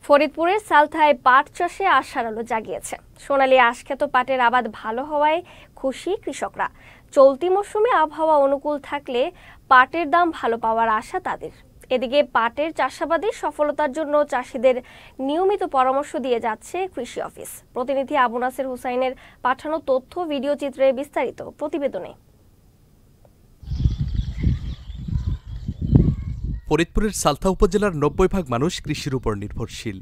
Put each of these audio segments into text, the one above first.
ফরিদপুরের সালথায় পাট চাষে আশার আলো জাগিয়েছে। সোনালী আশখ্যাত পাটের আবাদ ভালো হওয়ায় খুশি কৃষকরা। চলতি মৌসুমে আবহাওয়া অনুকূল থাকলে পাটের দাম ভালো পাওয়ার আশা তাদের। এদিকে পাটের চাষাবাদে সফলতার জন্য চাষিদের নিয়মিত পরামর্শ দিয়ে যাচ্ছে কৃষি অফিস। প্রতিনিধি আবু নাসের হুসাইনের পাঠানো তথ্য ভিডিও চিত্রে বিস্তারিত প্রতিবেদনে। ফরিদপুরের সালথা উপজেলার ৯০% মানুষ কৃষির উপর নির্ভরশীল।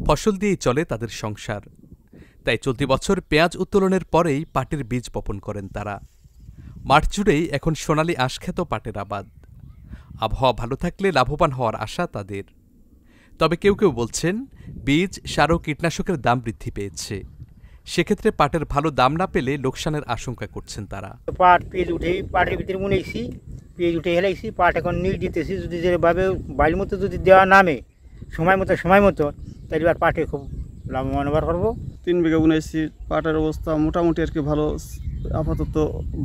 ফসল দিয়েই চলে তাদের সংসার। তাই চলতি বছর পেঁয়াজ উত্তোলনের পরেই পাটের বীজ বপন করেন তারা। মাঠ জুড়েই এখন সোনালী আশখ্যাত পাটের আবাদ। আবহাওয়া ভালো থাকলে লাভবান হওয়ার আশা তাদের। তবে কেউ কেউ বলছেন বীজ, সার ও কীটনাশকের দাম বৃদ্ধি পেয়েছে। সেক্ষেত্রে পাটের ভালো দাম না পেলে লোকসানের আশঙ্কা করছেন তারা। পাট পেঁয়াজ উঠেই পাটের ভিতরে মুনেছি, পেঁয়াজ উঠে হেলাইছি, পাট এখন নীল দিতেছি। যদি যেভাবে বাড়ির মতো যদি দেওয়া নামে সময় মতো তাহলে আর পাটে খুব লাভবান হবার পারবো। 3 বিঘা বুনেছি, পাটের অবস্থা মোটামুটি আর কি ভালো, আপাতত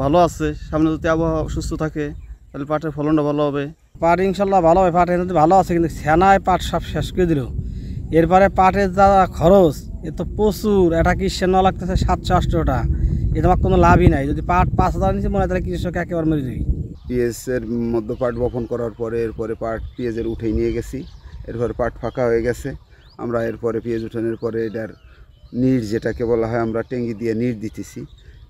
ভালো আছে। সামনে যদি আবহাওয়া সুস্থ থাকে তাহলে পাটের ফলনটা ভালো হবে। পাট ইনশাল্লাহ ভালো হবে। পাট এনে ভালো আছে, কিন্তু সেনায় পাট সব শেষ করে দিল। এরপরে পাটের যা খরচ, এ তো প্রচুর। এটা কিসে না লাগতেছে 700-800 টাকা। এ তোমার কোনো লাভই নাই। যদি পাট 5,000 নিচে মনে হয় তাহলে কৃষক একেবারে মরে যাবে। পেঁয়াজের মধ্যে পাট বপন করার পরে এরপরে পাট পেঁয়াজের উঠে নিয়ে গেছি। এরপরে পাট ফাঁকা হয়ে গেছে। আমরা এরপরে পেঁয়াজ উঠানোর পরে এটার নিড়, যেটাকে বলা হয়, আমরা টেঙ্গি দিয়ে নিড় দিতেছি।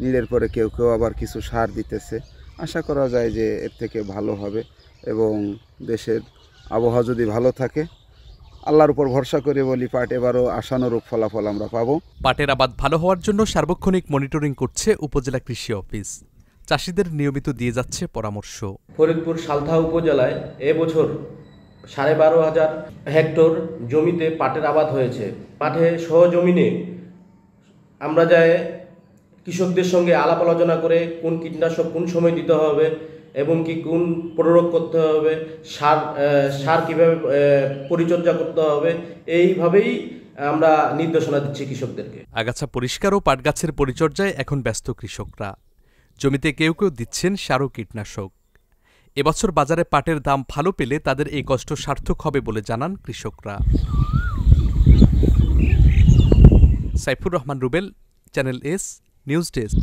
নিড়ের পরে কেউ কেউ আবার কিছু সার দিতেছে। আশা করা যায় যে এর থেকে ভালো হবে এবং দেশের আবহাওয়া যদি ভালো থাকে, আল্লাহর উপর ভরসা করে বলি, পাট এবারও আশানুরূপ ফলাফল আমরা পাবো। পাটের আবাদ ভালো হওয়ার জন্য সার্বক্ষণিক মনিটরিং করছে উপজেলা কৃষি অফিস। চাষিদের নিয়মিত দিয়ে যাচ্ছে পরামর্শ। ফরিদপুর সালথা উপজেলায় এবছর 12,500 হেক্টর জমিতে পাটের আবাদ হয়েছে। মাঠে সহজমিনে আমরা যাই কৃষকদের সঙ্গে আলাপ আলোচনা করে কোন কীটনাশক কোন সময় দিতে হবে এবং কি কোন প্রয়োগ করতে হবে, সার কীভাবে পরিচর্যা করতে হবে, এইভাবেই আমরা নির্দেশনা দিচ্ছি কৃষকদেরকে। আগাছা পরিষ্কার ও পাট গাছের পরিচর্যায় এখন ব্যস্ত কৃষকরা। জমিতে কেউ কেউ দিচ্ছেন সার ও কীটনাশক। এবছর বাজারে পাটের দাম ভালো পেলে তাদের এই কষ্ট সার্থক হবে বলে জানান কৃষকরা। Saifur Rahman Rubel, channel S news desk.